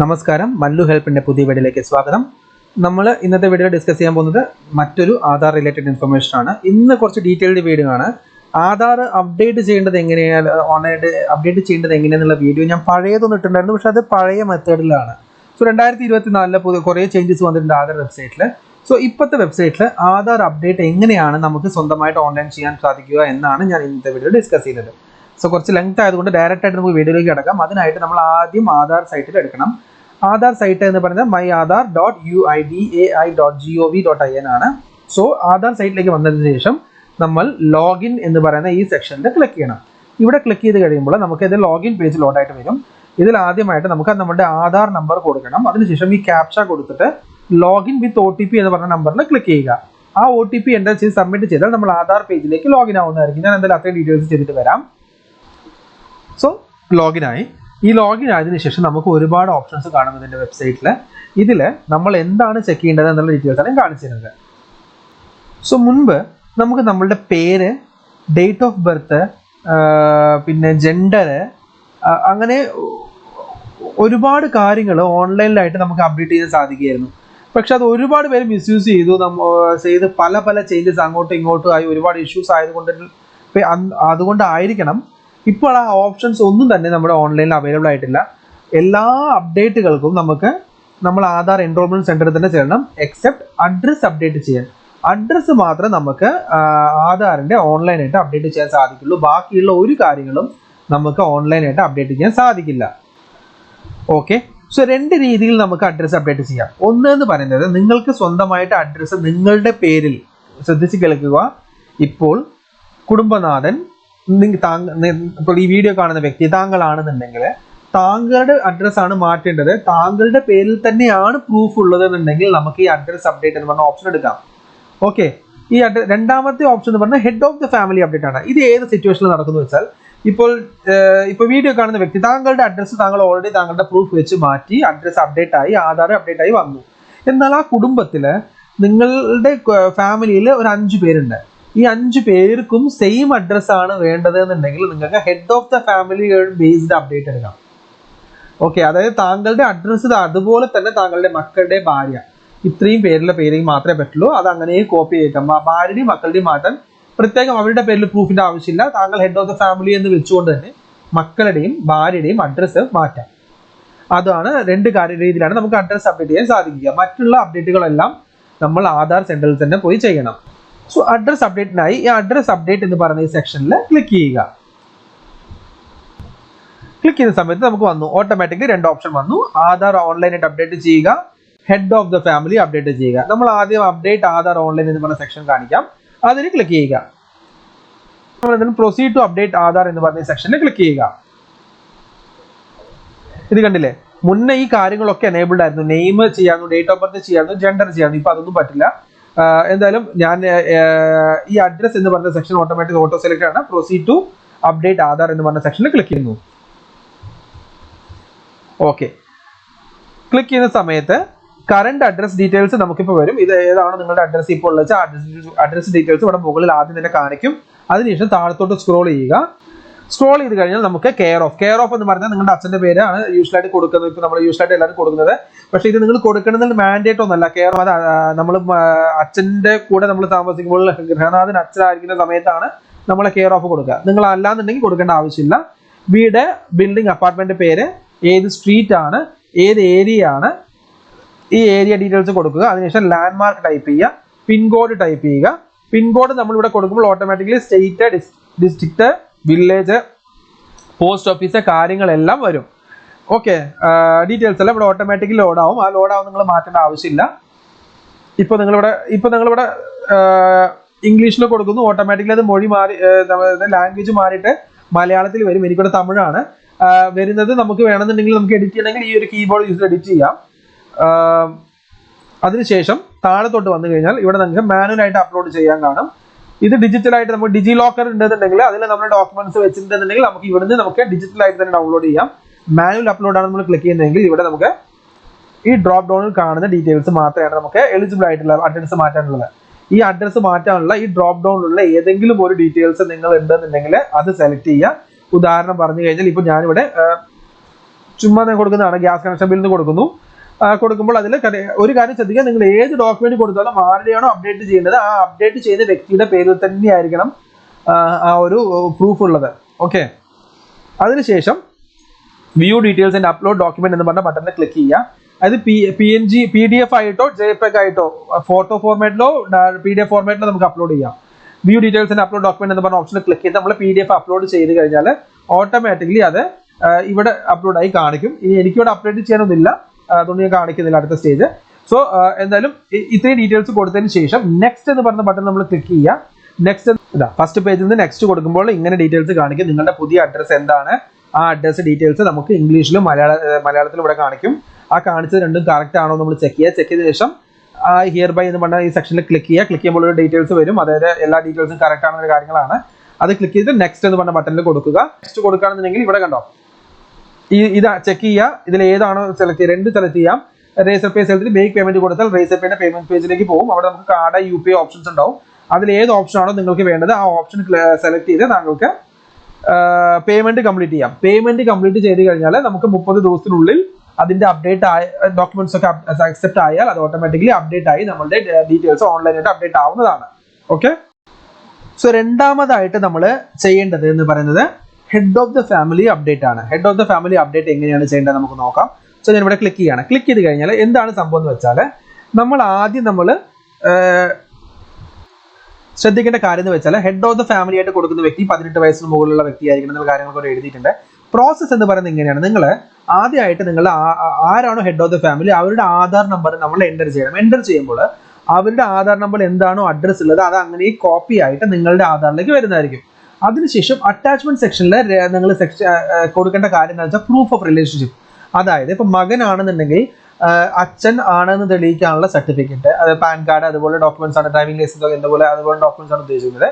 നമസ്കാരം, മല്ലു ഹെൽപ്പിന്റെ പുതിയ വീഡിയോയിലേക്ക് സ്വാഗതം. നമ്മൾ ഇന്നത്തെ വീഡിയോ ഡിസ്കസ് ചെയ്യാൻ പോകുന്നത് മറ്റൊരു ആധാർ റിലേറ്റഡ് ഇൻഫർമേഷൻ ആണ്. ഇന്ന് കുറച്ച് ഡീറ്റെയിൽഡ് വീഡിയോ ആണ്. ആധാർ അപ്ഡേറ്റ് ചെയ്യേണ്ടത് എങ്ങനെയാണ്, ഓൺലൈനായിട്ട് അപ്ഡേറ്റ് ചെയ്യേണ്ടത് എങ്ങനെയാണെന്നുള്ള വീഡിയോ ഞാൻ പഴയതൊന്നും ഇട്ടിട്ടുണ്ടായിരുന്നു, പക്ഷെ അത് പഴയ മെത്തേഡിലാണ്. സോ 2024 കുറേ ചേഞ്ചസ് വന്നിട്ടുണ്ട് ആധാർ വെബ്സൈറ്റിൽ. സോ ഇപ്പോഴത്തെ വെബ്സൈറ്റിൽ ആധാർ അപ്ഡേറ്റ് എങ്ങനെയാണ് നമുക്ക് സ്വന്തമായിട്ട് ഓൺലൈൻ ചെയ്യാൻ സാധിക്കുക എന്നാണ് ഞാൻ ഇന്നത്തെ വീഡിയോ ഡിസ്കസ് ചെയ്യുന്നത്. സോ കുറച്ച് ലെങ്ത് ആയതുകൊണ്ട് ഡയറക്റ്റ് ആയിട്ട് നമുക്ക് വീഡിയോയിലേക്ക് കിടക്കാം. അതിനായിട്ട് നമ്മൾ ആദ്യം ആധാർ സൈറ്റിൽ എടുക്കണം. ആധാർ സൈറ്റ് എന്ന് പറയുന്നത് myAadhar.UIDAI.gov.in ആണ്. സോ ആധാർ സൈറ്റിലേക്ക് വന്നതിന് ശേഷം നമ്മൾ ലോഗിൻ എന്ന് പറയുന്ന ഈ സെക്ഷനിൽ ക്ലിക്ക് ചെയ്യണം. ഇവിടെ ക്ലിക്ക് ചെയ്ത് കഴിയുമ്പോൾ നമുക്ക് ഇത് ലോഗിൻ പേജ് ലോഡായിട്ട് വരും. ഇതിൽ ആദ്യമായിട്ട് നമുക്ക് നമ്മുടെ ആധാർ നമ്പർ കൊടുക്കണം. അതിനുശേഷം ഈ ക്യാപ്ച കൊടുത്തിട്ട് ലോഗിൻ വിത്ത് OTP എന്ന് പറഞ്ഞ നമ്പറിൽ ക്ലിക്ക് ചെയ്യുക. ആ OTP എൻ്റർ ചെയ്ത് സബ്മിറ്റ് ചെയ്താൽ നമ്മൾ ആധാർ പേജിലേക്ക് ലോഗിൻ ആവുന്നതായിരിക്കും. ഞാൻ എന്തായാലും അത്രയും ഡീറ്റെയിൽസ് ചെയ്തിട്ട് വരാം. സോ ലോഗിനായി. ഈ ലോഗിൻ ആയതിനു ശേഷം നമുക്ക് ഒരുപാട് ഓപ്ഷൻസ് കാണും ഇതിൻ്റെ വെബ്സൈറ്റിൽ. ഇതിൽ നമ്മൾ എന്താണ് ചെക്ക് ചെയ്യേണ്ടത് എന്നുള്ള ഡീറ്റെയിൽസ് ആണ് കാണിച്ചു തരുന്നത്. സോ മുൻപ് നമുക്ക് നമ്മളുടെ പേര്, ഡേറ്റ് ഓഫ് ബർത്ത്, പിന്നെ ജെൻഡർ, അങ്ങനെ ഒരുപാട് കാര്യങ്ങൾ ഓൺലൈനിലായിട്ട് നമുക്ക് അപ്ഡേറ്റ് ചെയ്യാൻ സാധിക്കുമായിരുന്നു. പക്ഷെ അത് ഒരുപാട് പേര് മിസ്യൂസ് ചെയ്ത് പല ചേഞ്ചസ് അങ്ങോട്ടും ഇങ്ങോട്ടും ആയി ഒരുപാട് ഇഷ്യൂസ് അതുകൊണ്ടായിരിക്കണം ഇപ്പോൾ ആ ഓപ്ഷൻസ് ഒന്നും തന്നെ നമ്മുടെ ഓൺലൈനിൽ അവൈലബിൾ ആയിട്ടില്ല. എല്ലാ അപ്ഡേറ്റുകൾക്കും നമ്മൾ ആധാർ എൻറോൾമെന്റ് സെന്ററിൽ തന്നെ ചെയ്യണം, എക്സെപ്റ്റ് അഡ്രസ് അപ്ഡേറ്റ് ചെയ്യാൻ. അഡ്രസ്സ് മാത്രമേ നമുക്ക് ആധാറിന്റെ ഓൺലൈനായിട്ട് അപ്ഡേറ്റ് ചെയ്യാൻ സാധിക്കുള്ളൂ. ബാക്കിയുള്ള ഒരു കാര്യങ്ങളും നമുക്ക് ഓൺലൈനായിട്ട് അപ്ഡേറ്റ് ചെയ്യാൻ സാധിക്കില്ല. ഓക്കെ, സോ രണ്ട് രീതിയിൽ നമുക്ക് അഡ്രസ്സ് അപ്ഡേറ്റ് ചെയ്യാം. ഒന്ന് എന്ന് പറയുന്നത്, നിങ്ങൾക്ക് സ്വന്തമായിട്ട് അഡ്രസ്സ് നിങ്ങളുടെ പേരിൽ, ശ്രദ്ധിച്ച് കേൾക്കുക, ഇപ്പോൾ കുടുംബനാഥൻ, ഇപ്പോൾ ഈ വീഡിയോ കാണുന്ന വ്യക്തി താങ്കളാണെന്നുണ്ടെങ്കിൽ താങ്കളുടെ അഡ്രസ്സാണ് മാറ്റേണ്ടത്. താങ്കളുടെ പേരിൽ തന്നെയാണ് പ്രൂഫ് ഉള്ളത് എന്നുണ്ടെങ്കിൽ നമുക്ക് ഈ അഡ്രസ് അപ്ഡേറ്റ് എന്ന് പറഞ്ഞ ഓപ്ഷൻ എടുക്കാം. ഓക്കെ, ഈ രണ്ടാമത്തെ ഓപ്ഷൻ എന്ന് പറഞ്ഞാൽ head of the family update ആണ്. ഇത് ഏത് സിറ്റുവേഷനിൽ നടക്കുന്നു വെച്ചാൽ, ഇപ്പോൾ വീഡിയോ കാണുന്ന വ്യക്തി താങ്കളുടെ അഡ്രസ്സ് താങ്കൾ ഓൾറെഡി താങ്കളുടെ പ്രൂഫ് വെച്ച് മാറ്റി അഡ്രസ് അപ്ഡേറ്റ് ആയി, ആധാർ അപ്ഡേറ്റ് ആയി വന്നു. എന്നാൽ ആ കുടുംബത്തിൽ നിങ്ങളുടെ ഫാമിലിയിൽ ഒരു 5 പേരുണ്ട്. ഈ 5 പേർക്കും സെയിം അഡ്രസ് ആണ് വേണ്ടത് എന്നുണ്ടെങ്കിൽ നിങ്ങൾക്ക് head of the family based update എടുക്കാം. ഓക്കെ, അതായത് താങ്കളുടെ അഡ്രസ്സ് അതുപോലെ തന്നെ താങ്കളുടെ മക്കളുടെ ഭാര്യ, ഇത്രയും പേരിലെ പേരെയും മാത്രമേ പറ്റുള്ളൂ. അത് അങ്ങനെ കോപ്പി ചെയ്തേക്കാം. ഭാര്യയുടെയും മക്കളുടെയും മാറ്റാൻ പ്രത്യേകം അവരുടെ പേരിൽ പ്രൂഫിന്റെ ആവശ്യമില്ല. താങ്കൾ ഹെഡ് ഓഫ് ദ ഫാമിലി എന്ന് വെച്ചുകൊണ്ട് തന്നെ മക്കളുടെയും ഭാര്യയുടെയും അഡ്രസ്സ് മാറ്റാം. അതാണ് രണ്ട് രീതിയിലാണ് നമുക്ക് അഡ്രസ് അപ്ഡേറ്റ് ചെയ്യാൻ സാധിക്കുക. മറ്റുള്ള അപ്ഡേറ്റുകളെല്ലാം നമ്മൾ ആധാർ സെന്ററിൽ തന്നെ പോയി ചെയ്യണം. സോ അഡ്രസ് അപ്ഡേറ്റിനായി ഈ അഡ്രസ് അപ്ഡേറ്റ് എന്ന് പറയുന്ന ഈ സെക്ഷനിൽ ക്ലിക്ക് ചെയ്യുക. ക്ലിക്ക് ചെയ്യുന്ന സമയത്ത് നമുക്ക് വന്നു, ഓട്ടോമാറ്റിക്കലി 2 ഓപ്ഷൻ വന്നു. ആധാർ ഓൺലൈനായിട്ട് അപ്ഡേറ്റ് ചെയ്യുക, head of the family update ചെയ്യുക. നമ്മൾ ആദ്യം അപ്ഡേറ്റ് ആധാർ ഓൺലൈൻ എന്ന് പറഞ്ഞ സെക്ഷൻ കാണിക്കാം, അതിന് ക്ലിക്ക് ചെയ്യുക. നമ്മൾ പ്രൊസീഡ് ടു അപ്ഡേറ്റ് ആധാർ എന്ന് പറഞ്ഞ സെക്ഷനിൽ ക്ലിക്ക് ചെയ്യുക. ഇത് കണ്ടില്ലേ, മുന്നേ ഈ കാര്യങ്ങളൊക്കെ എനേബിൾഡ് ആയിരുന്നു. നെയിം ചെയ്യാന്നു, ഡേറ്റ് ഓഫ് ബർത്ത് ചെയ്യാന്നു, ജെൻഡർ ചെയ്യാന്നു. ഇപ്പൊ അതൊന്നും പറ്റില്ല. എന്തായാലും ഞാൻ ഈ അഡ്രസ് എന്ന് പറഞ്ഞ സെക്ഷൻ ഓട്ടോമാറ്റിക് ഓട്ടോ സെലക്ട് ആണ്. പ്രൊസീഡ് ടു അപ്ഡേറ്റ് ആധാർ എന്ന് പറഞ്ഞ സെക്ഷനിൽ ക്ലിക്ക് ചെയ്യുന്നു. ഓക്കെ, ക്ലിക്ക് ചെയ്യുന്ന സമയത്ത് കറന്റ് അഡ്രസ് ഡീറ്റെയിൽസ് നമുക്കിപ്പോൾ വരും. ഇത് ഏതാണോ നിങ്ങളുടെ അഡ്രസ് ഇപ്പോൾ ഉള്ള അഡ്രസ് ഡീറ്റെയിൽസ് ഇവിടെ മുകളിൽ ആദ്യം തന്നെ കാണിക്കും. അതിനുശേഷം താഴത്തോട്ട് സ്ക്രോൾ ചെയ്യുക. സ്ക്രോൾ ചെയ്ത് കഴിഞ്ഞാൽ നമുക്ക് കെയർ ഓഫ് എന്ന് പറഞ്ഞാൽ നിങ്ങളുടെ അച്ഛന്റെ പേരാണ് യൂഷ്വലായിട്ട് കൊടുക്കുന്നത്. ഇപ്പൊ നമ്മൾ യൂഷ്വലായിട്ട് എല്ലാവരും കൊടുക്കുന്നത്. പക്ഷെ ഇത് നിങ്ങൾ കൊടുക്കണമെന്ന് മാൻഡേറ്റ് ഒന്നല്ല. കെയർ ഓഫ് നമ്മൾ അച്ഛന്റെ കൂടെ നമ്മൾ താമസിക്കുമ്പോൾ ഗൃഹനാഥൻ അച്ഛനായിരിക്കുന്ന സമയത്താണ് നമ്മളെ കെയർ ഓഫ് കൊടുക്കുക. നിങ്ങൾ അല്ലാന്നുണ്ടെങ്കിൽ കൊടുക്കേണ്ട ആവശ്യമില്ല. വീട്, ബിൽഡിംഗ്, അപ്പാർട്ട്മെന്റ് പേര്, ഏത് സ്ട്രീറ്റ് ആണ്, ഏത് ഏരിയ ആണ്, ഈ ഏരിയ ഡീറ്റെയിൽസ് കൊടുക്കുക. അതിനുശേഷം ലാൻഡ്മാർക്ക് ടൈപ്പ് ചെയ്യുക, പിൻകോഡ് ടൈപ്പ് ചെയ്യുക. പിൻകോഡ് നമ്മൾ ഇവിടെ കൊടുക്കുമ്പോൾ automatically state, district, village, post office കാര്യങ്ങളെല്ലാം വരും. ഓക്കെ, ഡീറ്റെയിൽസ് എല്ലാം ഇവിടെ ഓട്ടോമാറ്റിക്കലി ലോഡാവും. ആ ലോഡാവും നിങ്ങൾ മാറ്റേണ്ട ആവശ്യമില്ല. ഇപ്പൊ നിങ്ങളിവിടെ ഇംഗ്ലീഷിൽ കൊടുക്കുന്നു, ഓട്ടോമാറ്റിക്കലി അത് മൊഴി മാറി, ലാംഗ്വേജ് മാറിയിട്ട് മലയാളത്തിൽ വരും. എനിക്കിവിടെ തമിഴാണ് വരുന്നത്. നമുക്ക് വേണമെന്നുണ്ടെങ്കിൽ നമുക്ക് എഡിറ്റ് ചെയ്യണമെങ്കിൽ ഈ ഒരു കീബോർഡ് യൂസ് എഡിറ്റ് ചെയ്യാം. അതിനുശേഷം താഴത്തോട്ട് വന്നു കഴിഞ്ഞാൽ ഇവിടെ നമുക്ക് മാനുവലായിട്ട് അപ്ലോഡ് ചെയ്യാൻ കാണും. ഇത് ഡിജിറ്റലായിട്ട് നമുക്ക് ഡിജി ലോക്കർ ഉണ്ടെന്നുണ്ടെങ്കിൽ അതിൽ നമ്മുടെ ഡോക്യുമെന്റ്സ് വെച്ചിട്ടുണ്ടെങ്കിൽ നമുക്ക് ഇവിടുന്ന് നമുക്ക് ഡിജിറ്റലായിട്ട് തന്നെ ഡൗൺലോഡ് ചെയ്യാം. മാനുവൽ അപ്ലോഡ് ആണ് നമ്മൾ ക്ലിക്ക് ചെയ്യുന്നതെങ്കിൽ ഇവിടെ നമുക്ക് ഈ ഡ്രോപ്പ് ഡൗണിൽ കാണുന്ന ഡീറ്റെയിൽസ് മാത്രമാണ് നമുക്ക് എലിജിബിൾ ആയിട്ടുള്ള അഡ്രസ് മാറ്റാനുള്ളത്. ഈ അഡ്രസ് മാറ്റാനുള്ള ഈ ഡ്രോപ്പ് ഡൗണിലുള്ള ഏതെങ്കിലും ഒരു ഡീറ്റെയിൽസ് നിങ്ങൾ ഉണ്ടെന്നുണ്ടെങ്കിൽ അത് സെലക്ട് ചെയ്യുക. ഉദാഹരണം പറഞ്ഞു കഴിഞ്ഞാൽ ഇപ്പൊ ഞാനിവിടെ ചുമ്മാ ഞാൻ കൊടുക്കുന്നതാണ്. ഗ്യാസ് കണക്ഷൻ ബില്ലിന് കൊടുക്കുമ്പോൾ അതിൽ ഒരു കാര്യം ശ്രദ്ധിക്കുക, നിങ്ങൾ ഏത് ഡോക്യുമെന്റ് കൊടുത്താലും ആരുടെയാണോ അപ്ഡേറ്റ് ചെയ്യേണ്ടത് ആ അപ്ഡേറ്റ് ചെയ്ത വ്യക്തിയുടെ പേരിൽ തന്നെയായിരിക്കണം ആ ഒരു പ്രൂഫ് ഉള്ളത്. ഓക്കെ, അതിനുശേഷം view details and upload document എന്ന് പറഞ്ഞ ബട്ടണിൽ ക്ലിക്ക് ചെയ്യുക. അത് PDF ആയിട്ടോ JPEG ആയിട്ടോ ഫോട്ടോ ഫോർമാറ്റിലോ PDF ഫോർമാറ്റിലോ നമുക്ക് അപ്ലോഡ് ചെയ്യാം. View details and upload document എന്ന് പറഞ്ഞ ഓപ്ഷനിൽ ക്ലിക്ക് ചെയ്ത് നമ്മൾ PDF അപ്ലോഡ് ചെയ്ത് കഴിഞ്ഞാൽ ഓട്ടോമാറ്റിക്കലി അത് ഇവിടെ അപ്ലോഡ് ആയി കാണിക്കും. ഇനി എനിക്കിവിടെ അപ്ഡേറ്റ് ചെയ്യാനൊന്നുമില്ല, അതുകൊണ്ട് ഞാൻ കാണിക്കുന്നില്ല അടുത്ത സ്റ്റേജ്. സോ എന്തായാലും ഇത്രയും ഡീറ്റെയിൽസ് കൊടുത്തതിന് ശേഷം നെക്സ്റ്റ് എന്ന് പറഞ്ഞ ബട്ടൺ നമ്മൾ ക്ലിക്ക് ചെയ്യുക. നെക്സ്റ്റ് ഫസ്റ്റ് പേജിൽ നിന്ന് നെക്സ്റ്റ് കൊടുക്കുമ്പോൾ ഇങ്ങനെ ഡീറ്റെയിൽസ് കാണിക്കും. നിങ്ങളുടെ പുതിയ അഡ്രസ്സ് എന്താണ്, ആ അഡ്രസ് ഡീറ്റെയിൽസ് നമുക്ക് ഇംഗ്ലീഷിലും മലയാളത്തിലും ഇവിടെ കാണിക്കും. ആ കാണിച്ചത് രണ്ടും കറക്റ്റ് ആണോ നമ്മൾ ചെക്ക് ചെയ്യുക. ചെക്ക് ചെയ്ത ശേഷം ഹിയർ ബൈ എന്ന് പറഞ്ഞ ഈ സെക്ഷനിൽ ക്ലിക്ക് ചെയ്യുക. ക്ലിക്ക് ചെയ്യുമ്പോൾ ഒരു ഡീറ്റെയിൽസ് വരും, അതായത് എല്ലാ ഡീറ്റെയിൽസും കറക്റ്റ് ആണെന്ന കാര്യങ്ങളാണ്. അത് ക്ലിക്ക് ചെയ്ത് നെക്സ്റ്റ് എന്ന് പറഞ്ഞ ബട്ടണിൽ കൊടുക്കുക. നെക്സ്റ്റ് കൊടുക്കുകയാണെന്നുണ്ടെങ്കിൽ ഇവിടെ കണ്ടോ ഇത് ചെക്ക് ചെയ്യുക. ഇതിൽ ഏതാണോ സെലക്ട് ചെയ്യുക, രണ്ട് സെലക്ട് ചെയ്യാം. റേസർ പേ സെലക്ട് ചെയ്ത് ബേക്ക് പേയ്മെന്റ് കൊടുത്താൽ റേസർ പേയുടെ പേയ്മെന്റ് പേജിലേക്ക് പോകും. അവിടെ നമുക്ക് കാർഡ് UPI ഓപ്ഷൻസ് ഉണ്ടാവും. അതിൽ ഏത് ഓപ്ഷൻ ആണോ നിങ്ങൾക്ക് വേണ്ടത് ആ ഓപ്ഷൻ സെലക്ട് ചെയ്ത് താങ്കൾക്ക് പേയ്മെന്റ് കംപ്ലീറ്റ് ചെയ്യാം. പേയ്മെന്റ് കംപ്ലീറ്റ് ചെയ്ത് കഴിഞ്ഞാൽ നമുക്ക് 30 ദിവസത്തിനുള്ളിൽ അതിന്റെ അപ്ഡേറ്റ് ആയ ഡോക്യുമെന്റ്സ് ഒക്കെ അക്സെപ്റ്റ് ആയാൽ അത് ഓട്ടോമാറ്റിക്കലി അപ്ഡേറ്റ് ആയി നമ്മളുടെ ഡീറ്റെയിൽസ് ഓൺലൈനായിട്ട് അപ്ഡേറ്റ് ആവുന്നതാണ്. ഓക്കെ, സോ രണ്ടാമതായിട്ട് നമ്മൾ ചെയ്യേണ്ടത് എന്ന് പറയുന്നത് head of the family update ആണ്. Head of the family update എങ്ങനെയാണ് ചെയ്യേണ്ടത് നമുക്ക് നോക്കാം. സോ ഞാൻ ഇവിടെ ക്ലിക്ക് ചെയ്യാണ്. ക്ലിക്ക് ചെയ്ത് കഴിഞ്ഞാൽ എന്താണ് സംഭവം എന്ന് വെച്ചാൽ നമ്മൾ ശ്രദ്ധിക്കേണ്ട കാര്യം എന്ന് വെച്ചാൽ ഹെഡ് ഓഫ് ദ ഫാമിലി ആയിട്ട് കൊടുക്കുന്ന വ്യക്തി 18 വയസ്സിന് മുകളിലുള്ള വ്യക്തിയായിരിക്കണം എന്നുള്ള കാര്യങ്ങളൊക്കെ എഴുതിയിട്ടുണ്ട്. പ്രോസസ് എന്ന് പറയുന്നത് ഇങ്ങനെയാണ്. നിങ്ങൾ ആദ്യമായിട്ട് നിങ്ങൾ ആരാണോ ഹെഡ് ഓഫ് ദ ഫാമിലി അവരുടെ ആധാർ നമ്പർ നമ്മൾ എൻ്റർ ചെയ്യണം. എൻ്റർ ചെയ്യുമ്പോൾ അവരുടെ ആധാർ നമ്പർ എന്താണോ അഡ്രസ് ഉള്ളത് അത് അങ്ങനെ കോപ്പി ആയിട്ട് നിങ്ങളുടെ ആധാറിലേക്ക് വരുന്നതായിരിക്കും. അതിനുശേഷം അറ്റാച്ച്മെന്റ് സെക്ഷനിൽ നിങ്ങൾ കൊടുക്കേണ്ട കാര്യം എന്താ വെച്ചാൽ പ്രൂഫ് ഓഫ് റിലേഷൻഷിപ്പ്. അതായത് ഇപ്പൊ മകനാണെന്നുണ്ടെങ്കിൽ അച്ഛൻ ആണെന്ന് തെളിയിക്കാനുള്ള സർട്ടിഫിക്കറ്റ്, അത് പാൻ കാർഡ്, അതുപോലെ ഡോക്യുമെന്റ്സ് ആണ്, ഡ്രൈവിംഗ് ലൈസൻസ് അതുപോലെ ഡോക്യുമെന്റ്സ് ആണ് ഉദ്ദേശിക്കുന്നത്.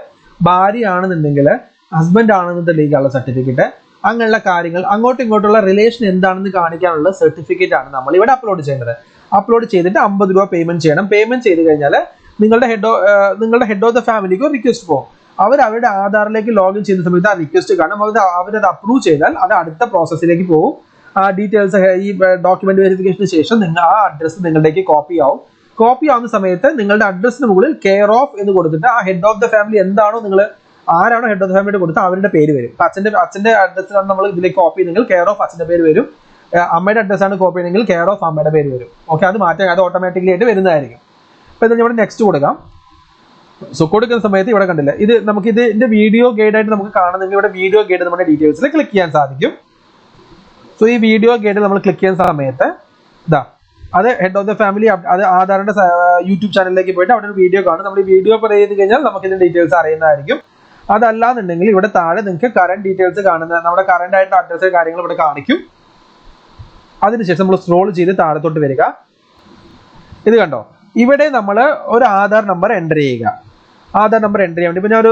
ഭാര്യ ആണെന്നുണ്ടെങ്കിൽ ഹസ്ബൻഡ് ആണെന്ന് തെളിയിക്കാനുള്ള സർട്ടിഫിക്കറ്റ്, അങ്ങനെയുള്ള കാര്യങ്ങൾ അങ്ങോട്ടും ഇങ്ങോട്ടുള്ള റിലേഷൻ എന്താണെന്ന് കാണിക്കാനുള്ള സർട്ടിഫിക്കറ്റ് ആണ് നമ്മൾ ഇവിടെ അപ്ലോഡ് ചെയ്യേണ്ടത്. അപ്ലോഡ് ചെയ്തിട്ട് 50 രൂപ പേയ്മെന്റ് ചെയ്യണം. പേയ്മെന്റ് ചെയ്ത് കഴിഞ്ഞാൽ നിങ്ങളുടെ ഹെഡ് ഓഫ് ദ ഫാമിലിക്ക് റിക്വസ്റ്റ് പോകും. അവരുടെ ആധാറിലേക്ക് ലോഗിൻ ചെയ്യുന്ന സമയത്ത് ആ റിക്വസ്റ്റ് കാണും. അവരത് അപ്രൂവ് ചെയ്താൽ അത് അടുത്ത പ്രോസസ്സിലേക്ക് പോകും. ആ ഡീറ്റെയിൽസ് ഈ ഡോക്യുമെന്റ് വെരിഫിക്കേഷന് ശേഷം ആ അഡ്രസ്സ് നിങ്ങളിലേക്ക് കോപ്പി ആവും. കോപ്പി ആവുന്ന സമയത്ത് നിങ്ങളുടെ അഡ്രസ്സിന് മുകളിൽ കെയർ ഓഫ് എന്ന് കൊടുത്തിട്ട് ആ ഹെഡ് ഓഫ് ദ ഫാമിലി എന്താണോ ആരാണോ ഹെഡ് ഓഫ് ദ ഫാമിലി കൊടുത്ത് അവരുടെ പേര് വരും. അച്ഛന്റെ അഡ്രസ്സിലാണ് നമ്മൾ ഇതിലേക്ക് കോപ്പി ചെയ്തെങ്കിൽ കെയർ ഓഫ് അച്ഛന്റെ പേര് വരും. അമ്മയുടെ അഡ്രസ്സാണ് കോപ്പി ചെയ്തെങ്കിൽ കെയർ ഓഫ് അമ്മയുടെ പേര് വരും. ഓക്കെ, അത് മാറ്റാൻ അത് ഓട്ടോമാറ്റിക്കലി ആയിട്ട് വരുന്നതായിരിക്കും. അപ്പൊ ഇത് ഇവിടെ നെക്സ്റ്റ് കൊടുക്കാം. സോ കൊടുക്കുന്ന സമയത്ത് ഇവിടെ കണ്ടില്ല, ഇത് നമുക്ക് ഇതിന്റെ വീഡിയോ ഗൈഡ് ആയിട്ട് നമുക്ക് കാണുന്നെങ്കിൽ ഇവിടെ വീഡിയോ ഗൈഡ് നമ്മുടെ ഡീറ്റെയിൽസിൽ ക്ലിക്ക് ചെയ്യാൻ സാധിക്കും. സോ ഈ വീഡിയോ ഗൈഡിൽ നമ്മൾ ക്ലിക്ക് ചെയ്യുന്ന സമയത്ത് അത് ഹെഡ് ഓഫ് ദ ഫാമിലി അത് ആധാറിന്റെ യൂട്യൂബ് ചാനലിലേക്ക് പോയിട്ട് അവിടെ ഒരു വീഡിയോ കാണും. നമ്മൾ ഈ വീഡിയോ പ്ലേ ചെയ്ത് കഴിഞ്ഞാൽ നമുക്ക് ഇതിന്റെ ഡീറ്റെയിൽസ് അറിയുന്നതായിരിക്കും. അതല്ലാന്നുണ്ടെങ്കിൽ ഇവിടെ താഴെ നിങ്ങൾക്ക് കറന്റ് ഡീറ്റെയിൽസ് കാണുന്ന നമ്മുടെ കറന്റ് ആയിട്ടുള്ള അഡ്രസ് കാര്യങ്ങൾ ഇവിടെ കാണിക്കും. അതിനുശേഷം നമ്മൾ സ്ക്രോൾ ചെയ്ത് താഴത്തോട്ട് വരിക. ഇത് കണ്ടോ, ഇവിടെ നമ്മൾ ഒരു ആധാർ നമ്പർ എൻ്റർ ചെയ്യുക. ആധാർ നമ്പർ എൻ്റർ ചെയ്യാൻ വേണ്ടി ഇപ്പൊ ഞാൻ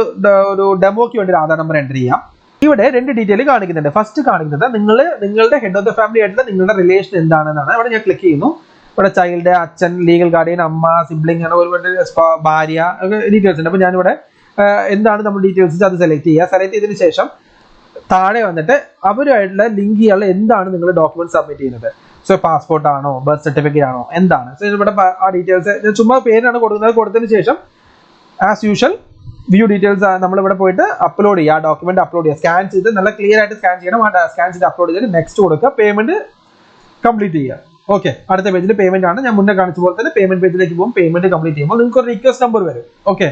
ഒരു ഡെമോക്ക് വേണ്ടി ഒരു ആധാർ നമ്പർ എൻ്റർ ചെയ്യാം. ഇവിടെ രണ്ട് ഡീറ്റെയിൽ കാണിക്കുന്നുണ്ട്. ഫസ്റ്റ് കാണിക്കുന്നത് നിങ്ങളുടെ ഹെഡ് ഓഫ് ദ ഫാമിലി ആയിട്ടുള്ള നിങ്ങളുടെ റിലേഷൻ എന്താണെന്നാണ്. അവിടെ ഞാൻ ക്ലിക്ക് ചെയ്യുന്നു. ഇവിടെ ചൈൽഡ്, അച്ഛൻ, ലീഗൽ ഗാർഡിയൻ, അമ്മ, സിബ്ലിംഗ്, അങ്ങനെ ഒരുപാട് ഭാര്യ ഡീറ്റെയിൽസ് ഉണ്ട്. അപ്പൊ ഞാനിവിടെ എന്താണ് നമ്മൾ ഡീറ്റെയിൽസ് അത് സെലക്ട് ചെയ്യുക. സെലക്ട് ചെയ്തതിനു ശേഷം താഴെ വന്നിട്ട് അവരുമായിട്ടുള്ള ലിങ്ക് ചെയ്യാനുള്ള എന്താണ് നിങ്ങൾ ഡോക്യുമെന്റ് സബ്മിറ്റ് ചെയ്യുന്നത്. സോ പാസ്പോർട്ട് ആണോ, ബർത്ത് സർട്ടിഫിക്കറ്റ് ആണോ, എന്താണ്. സോ ഇവിടെ ആ ഡീറ്റെയിൽസ് ചുമ്മാ പേരാണ് കൊടുക്കുന്നത്. കൊടുത്തതിന് ശേഷം ആസ് യൂഷ്വൽ വ്യൂ ഡീറ്റെയിൽസ് നമ്മളിവിടെ പോയിട്ട് അപ്ലോഡ് ചെയ്യുക. ആ ഡോക്യുമെന്റ് അപ്ലോഡ് ചെയ്യുക. സ്കാൻ ചെയ്ത് നല്ല ക്ലിയർ ആയിട്ട് സ്കാൻ ചെയ്യണം. ആ സ്കാൻ ചെയ്ത് അപ്ലോഡ് ചെയ്തിട്ട് നെക്സ്റ്റ് കൊടുക്കുക. പേയ്മെന്റ് കംപ്ലീറ്റ് ചെയ്യുക. ഓക്കെ, അടുത്ത പേജിൽ പേയ്മെന്റ് ആണ്. ഞാൻ മുന്നേ കാണിച്ച പോലെ തന്നെ പേയ്മെന്റ് പേജിലേക്ക് പോകും. പേയ്മെന്റ് കംപ്ലീറ്റ് ചെയ്യുമ്പോൾ നിങ്ങൾക്ക് ഒരു റിക്വസ്റ്റ് നമ്പർ വരും. ഓക്കെ,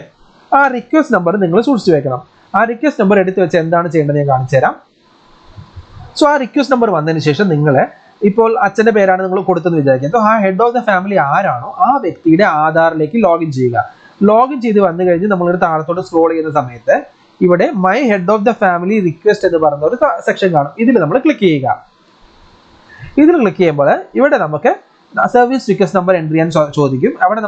ആ റിക്വസ്റ്റ് നമ്പർ നിങ്ങൾ സൂക്ഷിച്ചു വെക്കണം. ആ റിക്വസ്റ്റ് നമ്പർ എടുത്ത് വെച്ച് എന്താണ് ചെയ്യേണ്ടത് ഞാൻ കാണിച്ചു തരാം. സോ ആ റിക്വസ്റ്റ് നമ്പർ വന്നതിന് ശേഷം നിങ്ങൾ ഇപ്പോൾ അച്ഛന്റെ പേരാണ് നിങ്ങൾ കൊടുത്തെന്ന് വിചാരിക്കുക. സോ ആ ഹെഡ് ഓഫ് ദ ഫാമിലി ആരാണോ ആ വ്യക്തിയുടെ ആധാറിലേക്ക് ലോഗിൻ ചെയ്യുക. ലോഗിൻ ചെയ്ത് വന്നു കഴിഞ്ഞ് നമ്മളിവിടെ താഴത്തോട്ട് സ്ക്രോൾ ചെയ്യുന്ന സമയത്ത് ഇവിടെ my head of the family request എന്ന് പറയുന്ന ഒരു സെക്ഷൻ കാണും. ഇതിൽ നമ്മൾ ക്ലിക്ക് ചെയ്യുക. ഇതിൽ ക്ലിക്ക് ചെയ്യുമ്പോൾ ഇവിടെ നമുക്ക് സർവീസ് റിക്വസ്റ്റ് നമ്പർ എൻ്റർ ചെയ്യാൻ ചോദിക്കും. അവിടെ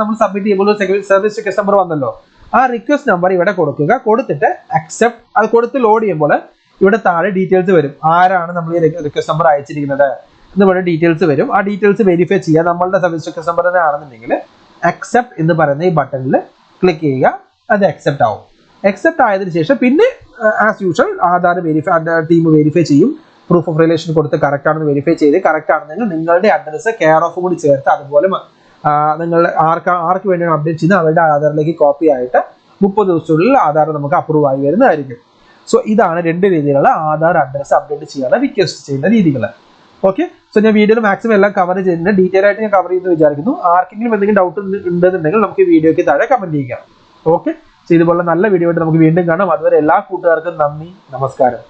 നമ്മൾ സബ്മിറ്റ് ചെയ്യുമ്പോൾ സർവീസ് റിക്വസ്റ്റ് നമ്പർ വന്നല്ലോ. ആ റിക്വസ്റ്റ് നമ്പർ ഇവിടെ കൊടുക്കുക. കൊടുത്തിട്ട് അക്സെപ്റ്റ് അത് കൊടുത്ത് ലോഡ് ചെയ്യുമ്പോൾ ഇവിടെ താഴെ ഡീറ്റെയിൽസ് വരും. ആരാണ് നമ്മൾ ഈ റിക്വസ്റ്റ് നമ്പർ അയച്ചിരിക്കുന്നത് എന്ന് പറഞ്ഞ ഡീറ്റെയിൽസ് വരും. ആ ഡീറ്റെയിൽസ് വെരിഫൈ ചെയ്യുക. നമ്മളുടെ സർവീസ് റിക്വസ്റ്റ് നമ്പർ തന്നെ ആണെന്നുണ്ടെങ്കിൽ അക്സെപ്റ്റ് എന്ന് പറയുന്ന ഈ ബട്ടണിൽ ക്ലിക്ക് ചെയ്യുക. അത് അക്സെപ്റ്റ് ആവും. അക്സെപ്റ്റ് ആയതിനു ശേഷം പിന്നെ as usual Aadhaar team verify ചെയ്യും. പ്രൂഫ് ഓഫ് റിലേഷൻ കൊടുത്ത് കറക്റ്റ് ആണെന്ന് വെരിഫൈ ചെയ്ത് കറക്റ്റ് ആണെന്നെങ്കിൽ നിങ്ങളുടെ അഡ്രസ്സ് കെയർ ഓഫ് കൂടി ചേർത്ത് അതുപോലെ നിങ്ങൾ ആർക്ക് വേണ്ടിയാണ് അപ്ഡേറ്റ് ചെയ്യുന്നത് അവരുടെ ആധാറിലേക്ക് കോപ്പി ആയിട്ട് 30 ദിവസത്തിനുള്ളിൽ ആധാർ നമുക്ക് അപ്രൂവ് ആയി വരുന്നതായിരിക്കും. സോ ഇതാണ് 2 രീതിയിലുള്ള ആധാർ അഡ്രസ്സ് അപ്ഡേറ്റ് ചെയ്യാനുള്ള റിക്വസ്റ്റ് ചെയ്യുന്ന രീതികൾ. ഓക്കെ, സോ ഞാൻ വീഡിയോയിൽ മാക്സിമം എല്ലാം കവർ ചെയ്യുന്നുണ്ട്, ഡീറ്റെയിൽ ആയിട്ട് ഞാൻ കവർ ചെയ്യുന്നു വിചാരിക്കുന്നു. ആർക്കെങ്കിലും എന്തെങ്കിലും ഡൗട്ട് ഉണ്ടെന്നുണ്ടെങ്കിൽ നമുക്ക് വീഡിയോയ്ക്ക് താഴെ കമന്റ് ചെയ്യാം. ഓക്കെ, സോ ഇതുപോലെ നല്ല വീഡിയോ ആയിട്ട് നമുക്ക് വീണ്ടും കാണാം. അതുവരെ എല്ലാ കൂട്ടുകാർക്കും നന്ദി, നമസ്കാരം.